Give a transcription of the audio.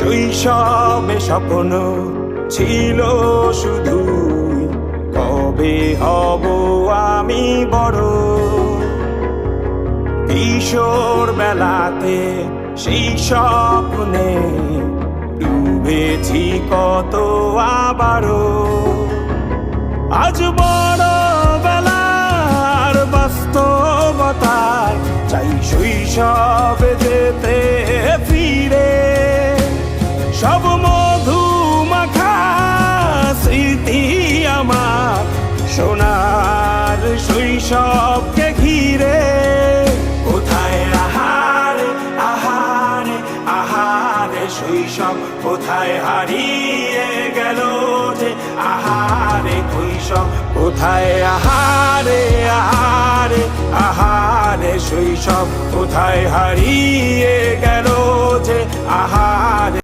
শৈশবে স্বপ্ন ছিল শুধুই কবে হব আমি বড়। কিশোর বেলাতে সেই স্বপ্নে ডুবেছি কত আবারও। আজ বড় বেলার বাস্তবতায় চাই শৈশবে যেতে ফিরে। সব মধু মাখা স্মৃতি আমার সোনার শৈশবকে ঘিরে। কোথায় আহারে আহারে আহারে শৈশব কোথায় হারিয়ে গেল যে আহারে শৈশব। কোথায় আহারে আহারে আহারে শৈশব কোথায় হারিয়ে গেল যে আহারে